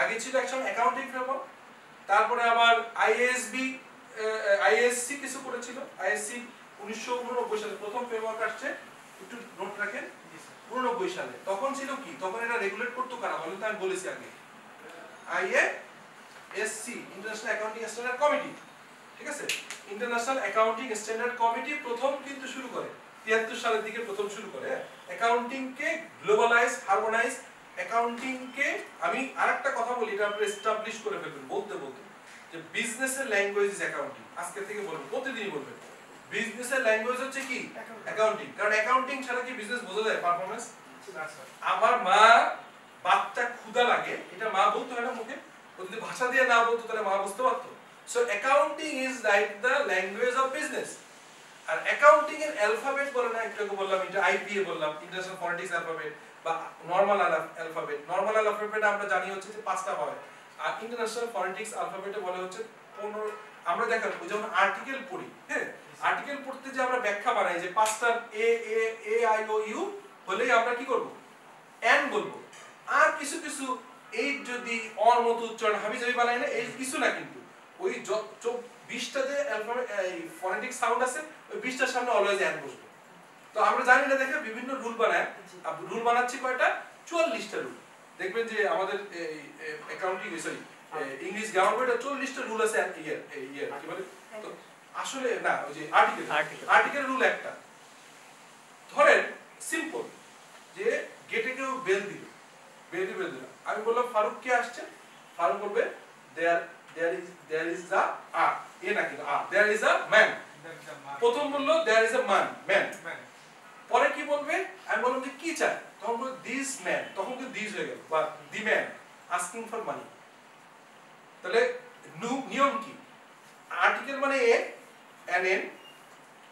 আগে ছিল একসময় অ্যাকাউন্টিং ফ্রেমওয়ার্ক, তারপরে আবার আইএসসি কিছু করেছিল। আইএসসি 1989 সালে প্রথম ফ্রেমওয়ার্ক আসছে, একটু নোট রাখেন, 89 সালে। তখন ছিল কি, তখন এটা রেগুলেট করতো কারা বলেন তো? আমি বলেছি আগে, আইএএসসি, ইন্টারন্যাশনাল অ্যাকাউন্টিং স্ট্যান্ডার্ড কমিটি, ঠিক আছে? ইন্টারন্যাশনাল অ্যাকাউন্টিং স্ট্যান্ডার্ড কমিটি প্রথম কিন্তু শুরু করে 73 সালের দিকে প্রথম শুরু করে অ্যাকাউন্টিং কে গ্লোবালাইজ, হারমোনাইজ অ্যাকাউন্টিং কে। আমি আরেকটা কথা বলি, এটা আপনি এস্টাবলিশ করে ফেলবেন বলতে বলতে, যে বিজনেসের ল্যাঙ্গুয়েজ ইজ অ্যাকাউন্টিং। আজকে থেকে বলবেন, প্রতিদিনই বলবেন বিজনেসের ল্যাঙ্গুয়েজ হচ্ছে কি অ্যাকাউন্টিং। কারণ অ্যাকাউন্টিং ছাড়া কি বিজনেস বোঝা যায়? পারফরম্যান্স। আমার মা বাচ্চা ক্ষুধা লাগে, এটা মা বলতো না মুখে, ও যদি ভাষা দিয়ে না বলতো তাহলে মা বুঝতে পারতো। So accounting is like the language of business. আর অ্যাকাউন্টিং এর অ্যালফাবেট বলে না, একটু বললাম, এটা আইপিএ বললাম, ইন্টারন্যাশনাল ফনেটিক্স অ্যালফাবেট বা নরমাল অ্যালফাবেট। নরমাল অ্যালফাবেট আমরা জানি হচ্ছে যে 5টা হয়, আর ইন্টারন্যাশনাল ফনেটিক্স অ্যালফাবেটে বলে হচ্ছে 15। আমরা দেখেন ওই যখন আর্টিকেল পড়ি, হ্যাঁ, আর্টিকেল পড়তে যে আমরা ব্যাখ্যা বানাই যে 5টা এ আই ও ইউ হলেই আমরা কি করব? এন বলবো। আর কিছু কিছু এই যদি অর মতো উচ্চারণ হাবিজাবি বানাই না, এই কিছু না, কিন্তু ওই 20টা যে অ্যালফাবেট ফনেটিক সাউন্ড আছে, ওই 20টার সামনে অলওয়েজ এন বসবে। তো আমরা জানি না, দেখে বিভিন্ন রুল বানায়। রুল বানাচ্ছি কয়টা? 44টা রুল। দেখবেন যে আমাদের অ্যাকাউন্টিং, সরি ইংলিশ গ্রামার বইটা 40টা রুল আছে। কি বলে তো আসলে না, ওই যে আর্টিকেল রুল একটা। ধরেন সিম্পল, যে গেটে কেউ বেল দিল, আমি বললাম ফারুক কে আসছে, ফারুক বলবে there is a এ না কিন্তু there is a man। প্রথম বললো there is a man। পরে কি বলবে? আমি বললাম যে কি চাই, তখন বলবে this man, তখন কিন্তু this হয়ে গেল, বা the man asking for money। তাহলে নিয়ম কি? আর্টিকেল মানে এ, এন,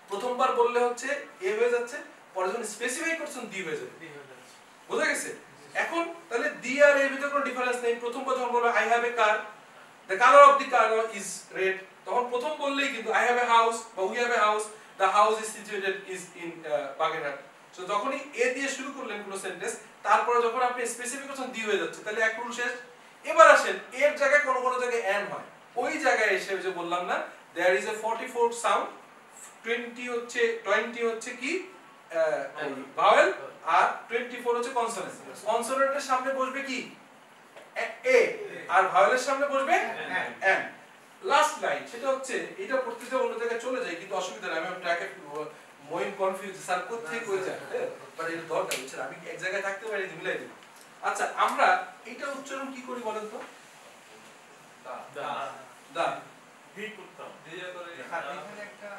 প্রথমবার বললে হচ্ছে এ হয়ে যাচ্ছে, পরে যখন স্পেসিফাই করছেন দি হয়ে যাবে। বুঝা গেছে? এখন তাহলে দি আর এর ভিতরে কোনো ডিফারেন্স নেই। প্রথমবার যখন বলবো I have a car, the colour of the car is red, তখন প্রথম বললেই কিন্তু আই হ্যাভ এ হাউস বা we have a house, the house is situated is in Bagerhat. So যখনই এ দিয়ে শুরু করলেন কোনো সেন্টেন্স, তারপরে যখন আপনি স্পেসিফিক করছেন দি হয়ে যাচ্ছে, তাহলে এক রুল শেষ। এবার আসেন এর জায়গায় কোনো কোনো জায়গায় এন হয়, ওই জায়গায় এসে যে বললাম না, দেয়ার ইজ এ 44 সাউন্ড, 20 হচ্ছে কি ভাওয়েল, আর 24 হচ্ছে কনসোনেন্ট। কনসোনেন্টের সামনে বসবে কি এ, আর ভাওয়েলের সামনে বসবে এন। লাস্ট লাইন সেটা হচ্ছে, এটা পড়তে যে অন্য জায়গায় চলে যায়, কিন্তু অসুবিধা নেই, আমি ট্র্যাকে মইন কনফিউজ স্যার কোথায় কই যায়, বাট এটা দরকার হচ্ছে, আমি এক জায়গায় থাকতে পারি মিলাই দেব। আচ্ছা, আমরা এটা উচ্চারণ কি করি বলেন তো? দা ভি করতাম, দিয়ে করে এখানে একটা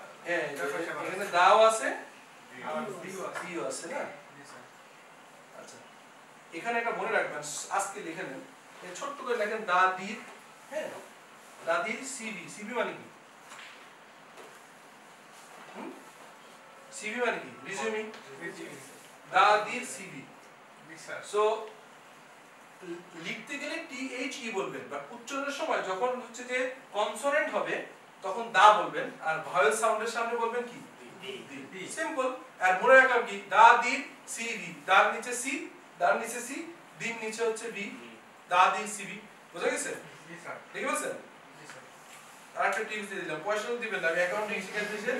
এখানে দাও আছে, ভিও আছে না? আচ্ছা, এখানে একটা মনে রাখবেন, আজকে লিখে নেন, ছোট্ট করে লেখেন দাদির, হ্যাঁ, দাদির সিভি। সিভি মানে কি? সিভি মানে কি? রিজিউমিং। দাদির সিভি। সো লিখতে গেলে টি বলবেন, বা উচ্চারণের সময় যখন হচ্ছে যে কনসোনেন্ট হবে তখন দা বলবেন, আর ভয়েল সাউন্ডের সামনে বলবেন কি দি। সিম্পল। আর মনে রাখলাম কি দাদির সিভি, দার নিচে সি, দার নিচে সি, দিন নিচে হচ্ছে বি, দাদির সিভি। বুঝা গেছে? জি স্যার। ঠিক আছে? জি স্যার। আরেকটা টিপস দিয়ে দিলাম, পয়সা দিবেন না, আমি অ্যাকাউন্টিং শিখাই দিয়েছি।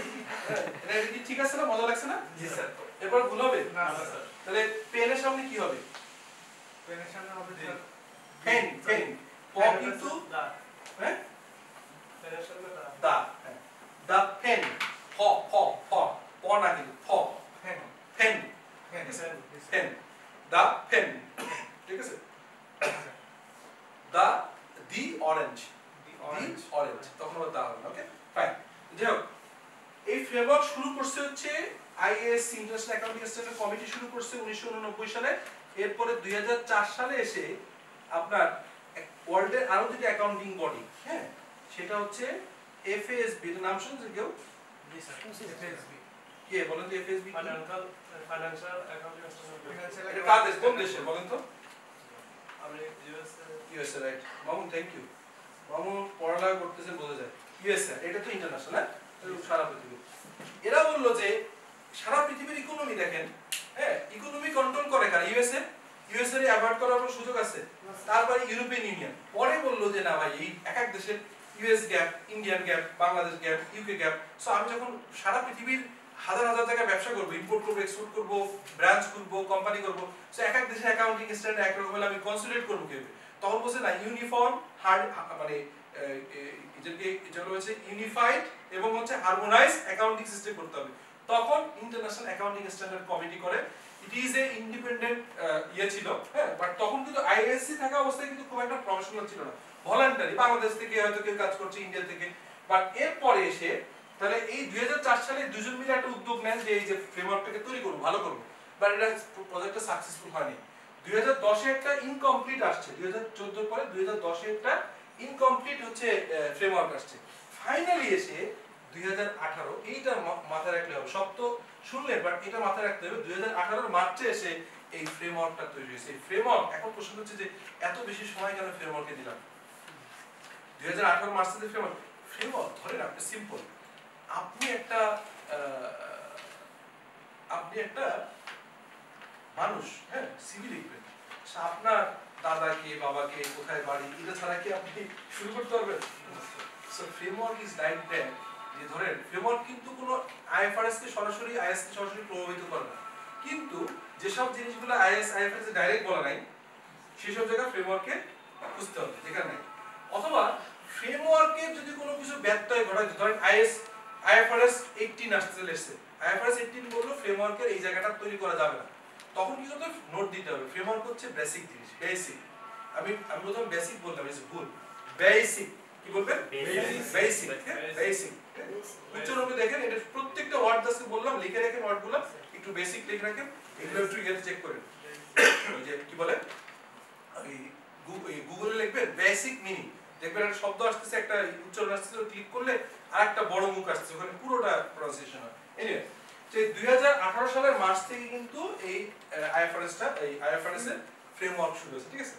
এটা কি ঠিক আছে না? মজা লাগছে না? জি স্যার। এরপর ভুল হবে না স্যার। তাহলে পেনের সামনে কি হবে? পেনের সামনে হবে স্যার পেন। প কিন্তু দা, হ্যাঁ, পেনের সামনে দা, হ্যাঁ, দা পেন। প না কিন্তু প, পেন, পেন, দা পেন। ঠিক আছে? দা দি অরেঞ্জ, তখন আবার দা হবে। ওকে, ফাইন। যাই হোক, এই ফ্রেমওয়ার্ক শুরু করছে হচ্ছে আইএএসসি, ইন্টারন্যাশনাল অ্যাকাউন্টিং স্ট্যান্ডার্ড কমিটি শুরু করছে 1989 সালে। এরপরে 2004 সালে এসে আপনার ওয়ার্ল্ডের আরো দুটো অ্যাকাউন্টিং বডি, হ্যাঁ, সেটা হচ্ছে এফএএসবি। এর নাম শুনছেন কেউ? জি স্যার, এফএএসবি। কে বলেন তো? F A S B financial accounting standard. এটা কার দেশ, কোন দেশে বলেন তো? আমি USA, right. Mamun, thank you. Mamun পড়ালেখা করতেছেন বোঝা যায়। ইউএসএ, এটা তো ইন্টারন্যাশনাল, সারা পৃথিবী। এরা বললো যে সারা পৃথিবীর ইকোনমি দেখেন, হ্যাঁ, ইকোনমি কন্ট্রোল করে কারা? ইউএসএ। ইউএস এর অ্যাভয়েড করার সুযোগ আছে। তারপরে ইউরোপিয়ান ইউনিয়ন পরে বললো যে না ভাই এই এক এক দেশের US gap, Indian gap, Bangladesh gap, UK gap. So আমি যখন সারা পৃথিবীর হাজার হাজার জায়গায় ব্যবসা করবো, ইম্পোর্ট করবো, এক্সপোর্ট করবো, ব্রাঞ্চ করবো, কোম্পানি করবো, সো এক এক দেশের অ্যাকাউন্টিং স্ট্যান্ডার্ড একরকম হলে আমি কনসিডারেট করবো কিভাবে? তখন বলছে না ইউনিফর্ম মানে যেটা হচ্ছে ইউনিফাইড এবং হচ্ছে হারমোনাইজ অ্যাকাউন্টিং সিস্টেম করতে হবে। তখন ইন্টারন্যাশনাল অ্যাকাউন্টিং স্ট্যান্ডার্ড কমিটি করে। ইট ইজ এ ইন্ডিপেন্ডেন্ট ইয়ে ছিল, হ্যাঁ, বাট তখন কিন্তু আইএসসি থাকা অবস্থায় কিন্তু খুব একটা প্রফেশনাল ছিল না, ভলান্টারি, বাংলাদেশ থেকে হয়তো কেউ কাজ করছে, ইন্ডিয়া থেকে। বাট এরপরে এসে তাহলে এই 2004 সালে দুজন মিলে একটা উদ্যোগ নেন যে এই যে ফ্রেমওয়ার্কটাকে তৈরি করব, ভালো করব, বাট এটা প্রজেক্টটা সাকসেসফুল হয়নি। 2010 এ একটা ইনকমপ্লিট আসছে, 2014 এর পরে 2010 এ একটা ইনকমপ্লিট হচ্ছে ফ্রেমওয়ার্ক আসছে। ফাইনালি এসে 2018, এইটা মাথায় রাখলে হবে, সব তো শুনলেন বাট এটা মাথায় রাখতে হবে, 2018 মার্চে এসে এই ফ্রেমওয়ার্কটা তৈরি হয়েছে। এই ফ্রেমওয়ার্ক, এখন প্রশ্ন হচ্ছে যে এত বেশি সময় কেন ফ্রেমওয়ার্কে দিলাম? 2018 মার্চে যে ফ্রেমওয়ার্ক ধরেন আপনি সিম্পল, আপনি একটা মানুষ, হ্যাঁ, সিভি লিখবেন, আপনার দাদাকে, বাবাকে, কোথায় বাড়ি, এটা ছাড়া কি আপনি শুরু করতে পারবেন? So framework is like that, যে ধরেন ফ্রেমওয়ার্ক কিন্তু কোনো আইএফআরএস কে সরাসরি আইএস কে সরাসরি প্রভাবিত করে না, কিন্তু যেসব জিনিসগুলো আইএফআরএস এ ডাইরেক্ট বলা নাই সেসব জায়গা ফ্রেমওয়ার্কে বুঝতে হবে, যেখানে নাই। অথবা ফ্রেমওয়ার্কের যদি কোনো কিছু ব্যত্যয় ঘটায়, ধরেন আইএফআরএস 18 আসতে লেগেছে, আইএফআরএস 18 বললো ফ্রেমওয়ার্কের এই জায়গাটা তৈরি করা যাবে না, তখন কি করতে হবে? নোট দিতে হবে। ফ্রেমওয়ার্ক হচ্ছে বেসিক জিনিস, বেসিক। আমি প্রথম বেসিক বললাম, ইজ ভুল, বেসিক। কি বলবেন? Basic, basic. উচ্চারণে দেখেন, এটা প্রত্যেকটা ওয়ার্ড জাস্ট বললাম, লিখে রাখেন ওয়ার্ডগুলো, একটু বেসিক লিখে রাখেন, এগুলো একটু ইয়ে চেক করেন। ওই যে কি বলে, গুগলে লিখবেন বেসিক মিনিং, দেখবেন একটা শব্দ আসতেছে, একটা উচ্চারণ আসতেছে, ক্লিক করলে আরেকটা বড় মুখ আসতেছে, ওখানে পুরোটা প্রনাউন্সিয়েশন হয়। এনিওয়ে, যে 2018 সালের মার্চ থেকে কিন্তু এই আইএফআরএস এর ফ্রেমওয়ার্ক শুরু হয়েছে, ঠিক আছে?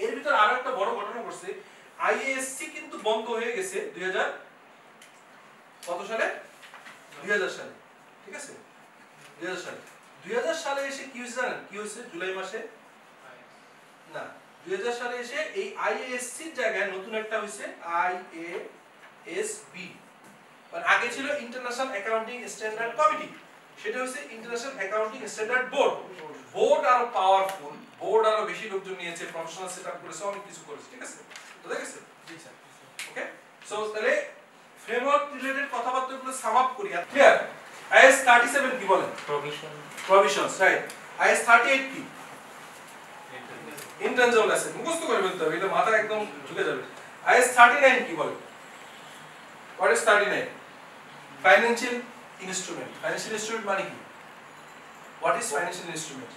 এর ভিতর আরো একটা বড় ঘটনা ঘটছে, আইএএসসি কিন্তু বন্ধ হয়ে গেছে 2000 কত সালে? 2000 সালে, ঠিক আছে? 2000 সালে এসে কি হয়েছে জানেন? কি হয়েছে জুলাই মাসে? না, 2000 সালে এসে এই আইএএসসি এর জায়গায় নতুন একটা হয়েছে আইএএসবি, মানে আগে ছিল ইন্টারন্যাশনাল অ্যাকাউন্টিং স্ট্যান্ডার্ড কমিটি, সেটা হচ্ছে international accounting standard board. Board আরো পাওয়ারফুল, বোর্ড আরো বেশি লোকজন নিয়েছে, প্রফেশনাল সেটআপ করেছে, অনেক কিছু করেছে, ঠিক আছে? বুঝা গেছে? জি স্যার। ওকে, সো তাহলে ফ্রেমওয়ার্ক রিলেটেড কথাবার্তাগুলো সাম আপ করি। ক্লিয়ার? আইএস 37 কি বলে? Provisions, right. আইএস 38 কি? Intangible asset. মুখস্থ করে ফেলতে হবে, এটা মাথায় একদম ঢুকে যাবে। আইএস 39 কি বলে? What is 39? Financial instrument. Financial instrument মানে কি? What is financial instrument?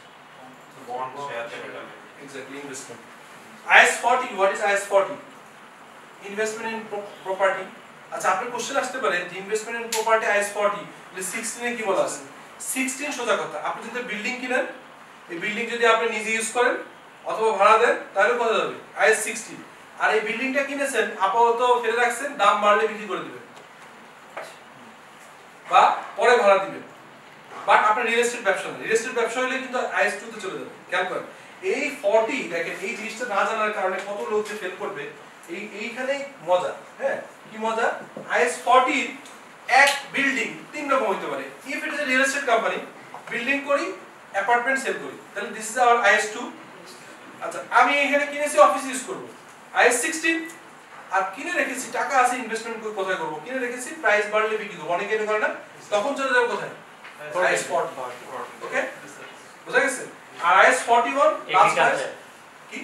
Bond, share capital. Exactly, investment. IS 40, what is IS 40? Investment in property. আচ্ছা, আপনার কোশ্চেন আসতে পারে যে ইনভেস্টমেন্ট ইন প্রপার্টি IS 40, তাহলে 16 এ কি বলা আছে? 16 সোজা কথা, আপনি যদি বিল্ডিং কিনেন, এই বিল্ডিং যদি আপনি নিজে ইউজ করেন অথবা ভাড়া দেন, তাহলে কত যাবে? IS 16। আর এই বিল্ডিংটা কিনেছেন, আপাতত ফেলে রাখছেন, দাম বাড়লে বিক্রি করে দিবেন বা পরে ভাড়া দিবেন। বাট আপনার রিয়েল এস্টেট ব্যবসা না, রিয়েল এস্টেট ব্যবসা হলে কিন্তু IS 2 তে চলে যাবে। খেয়াল করেন, এই 40 দেখেন, এই জিনিসটা না জানার কারণে কত লোক যে ফেল করবে, এইখানেই মজা। হ্যাঁ, কি মজা? IS 40 এক বিল্ডিং তিন রকম হতে পারে। If it is a real estate company, building করি, অ্যাপার্টমেন্ট সেল করি, তাহলে দিস ইজ আওয়ার IS 2। আচ্ছা, আমি এখানে কিনেছি অফিস ইউজ করব, IS 16। আর কিনে রেখেছি, টাকা আছে, ইনভেস্টমেন্ট কোথায় করব? কিনে রেখেছি, প্রাইস বাড়লে বিক্রি করব, অনেকে এটা করে না, তখন চলে যাবে কোথায়? IS 40। ওকে, বুঝা গেছে? আর IS 41 লাস্ট কি?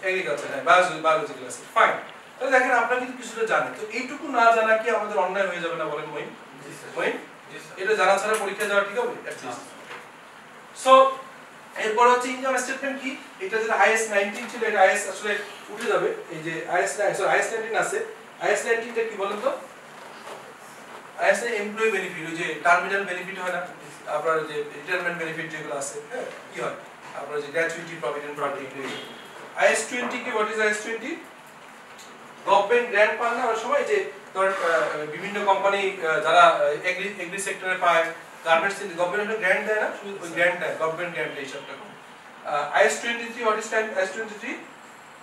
এগ্রিকালচার, হ্যাঁ, বায়োলজিক্যাল আছে। ফাইন, তাহলে দেখেন আপনারা কিন্তু কিছুটা জানেন। তো এইটুকু না জানা কি আমাদের অন্যায় হয়ে যাবে না, বলেন মহিন? মহিন, এটা জানা ছাড়া পরীক্ষা দেওয়া ঠিক হবে? সো এরপর হচ্ছে ইনকাম স্টেটমেন্ট কি? এটা যেটা IS 19 ছিল, এটা IS আসলে উঠে যাবে। এই যে IS 19 আছে, IS 19 টা কি বলেন তো? IS এর এমপ্লয়ি বেনিফিট, ওই যে টার্মিনাল বেনিফিট হয় না, আপনার যে রিটায়ারমেন্ট বেনিফিট যেগুলো আছে, হ্যাঁ, কি হয় আপনার যে গ্র্যাচুইটি, প্রভিডেন্ট ফান্ড। IS 20 কি? What is IS 20? Government grant পান না ওই সময়, যে ধরেন বিভিন্ন কোম্পানি যারা এগ্রি সেক্টরে পায়, গার্মেন্টস গভর্নমেন্ট গ্র্যান্ট দেয় না, শুধু ওই গ্র্যান্ট দেয়, গভর্নমেন্ট গ্র্যান্ট হিসাবটা করুন। IAS 23 what is IAS 23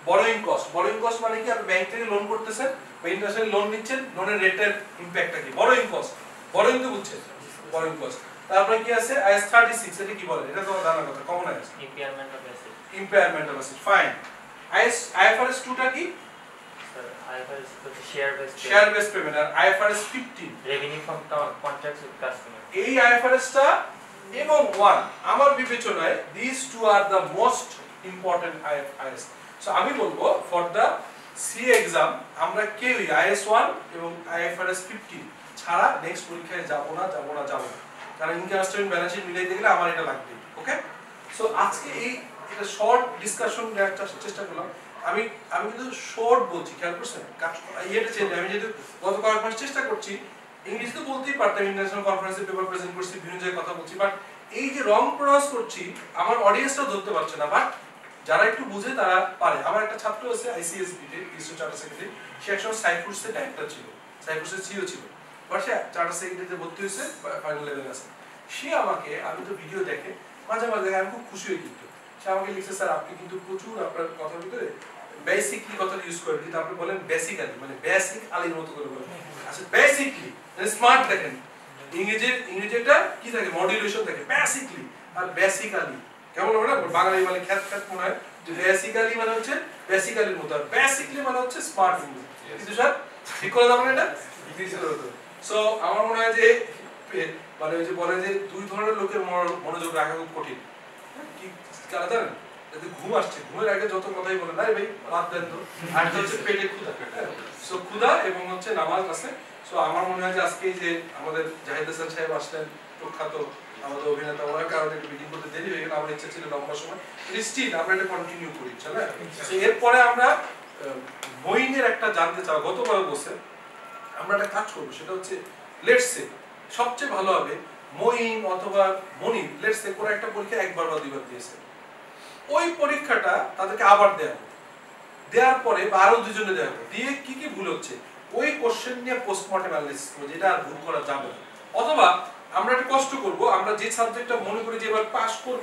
borrowing cost মানে কি আপনি ব্যাংক থেকে লোন করতেছেন বা ইন্টারন্যাশনাল লোন নিচ্ছেন, লোনের রেটের ইমপ্যাক্টটা কি, borrowing cost তো বুঝছেন, borrowing cost। তারপরে কি আছে IAS 36, এটা কি বলে, এটা তো জানার কথা, কমন আছে, impairment of asset fine. IFRS 2 টা কি, IFRS share based payment, R IFRS 15 revenue from contracts with customer। এই IFRS টা এবং 1 আমার বিবেচনায় these two are the most important IFRS। So আমি বলবো ফর দা CA এক্সাম আমরা কেউই IAS 1 এবং IFRS 15 ছাড়া নেক্সট পরীক্ষায় যাব না, কারণ ইনকাম স্টেটমেন্ট ব্যালেন্স শিট মিলাইতে গেলে আমার এটা লাগবে। ওকে, সো আজকে এই এটা শর্ট ডিসকাশন দেওয়ার চেষ্টা করলাম। আমি কিন্তু শর্ট বলছি, খেয়াল করছেন, এটা চেঞ্জ। আমি যেহেতু গত কয়েক মাস চেষ্টা করছি, ইংলিশ তো বলতেই পারতাম, ইন্টারন্যাশনাল কনফারেন্সে পেপার প্রেজেন্ট করছি, বিভিন্ন জায়গায় কথা বলছি, বাট এই যে রং প্রনাউন্স করছি আমার অডিয়েন্সটাও ধরতে পারছে না, বাট যারা একটু বুঝে তারা পারে। আমার একটা ছাত্র আছে ICSB তে, ইনস্টিটিউট চার্টার সেক্রেটারি, সে একসময় সাইফুডসের ডাইরেক্টর ছিল, সাইফুডসের সিইও ছিল, বাট সে চার্টার সেক্রেটারিতে ভর্তি হয়েছে, ফাইনাল লেভেলে আছে। সে আমাকে, আমি তো ভিডিও দেখে মাঝে মাঝে আমি খুব খুশি হয়ে কিন্তু, সে আমাকে লিখছে, স্যার আপনি কিন্তু প্রচুর আপনার কথার ভিতরে বেসিকলি কথাটা ইউজ করেন, কিন্তু আপনি বলেন বেসিক্যালি, মানে বেসিক আলির মতো করে বলেন। আচ্ছা বেসিকলি স্মার্ট দেখেন, ইংরেজিটা কি থাকে, মডুলেশন থাকে, বেসিকলি আর বেসিক্যালি কেমন হবে না, বাঙালি মানে খ্যাত মনে হয় যে বেসিক্যালি মানে হচ্ছে বেসিক্যালির মতো, আর বেসিকলি মানে হচ্ছে স্মার্ট ইংরেজি। কিন্তু স্যার ঠিক করে দাও না এটা, সো আমার মনে হয় যে মানে ওই যে বলে যে দুই ধরনের লোকের মনোযোগ রাখা খুব কঠিন। কি কারা জানেন, যদি ঘুম আসছে, ঘুমের আগে যত কথাই বলে না ভাই রাত দেন তো, আর হচ্ছে পেটে ক্ষুধা, সো ক্ষুধা এবং হচ্ছে নামাজ আছে। সো আমার মনে হয় যে আজকে যে আমাদের জাহিদ হাসান সাহেব আসলেন, প্রখ্যাত আমাদের অভিনেতা, ওনার কারণে একটু মিটিং করতে দেরি হয়ে গেল, আমার ইচ্ছা ছিল লম্বা সময়, স্টিল আমরা এটা কন্টিনিউ করি, চলে। এরপরে আমরা মইনের একটা জানতে চাও, গতবার বসে আমরা একটা কাজ করবো, সেটা হচ্ছে লেটস সে সবচেয়ে ভালো হবে মইন অথবা মনি, লেটস সে কোনো একটা পরীক্ষা একবার বা দুইবার দিয়েছে, ওই পরীক্ষাটা তাদেরকে আবার দেওয়ার পরে বা আরো দুজনে দেওয়া হবে, দিয়ে কি কি ভুল হচ্ছে ওই কোশ্চেন নিয়ে পোস্টমর্টেম অ্যানালিসিস করব, যেটা আর ভুল করা যাবে না। অথবা আমরা একটা কষ্ট করব, আমরা যে সাবজেক্টটা মনে করি যে এবার পাস করব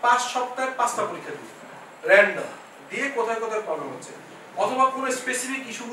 5 সপ্তাহে 5টা পরীক্ষা দিব র্যান্ডম, দিয়ে কোথায় কোথায় প্রবলেম হচ্ছে, অথবা কোনো স্পেসিফিক ইস্যু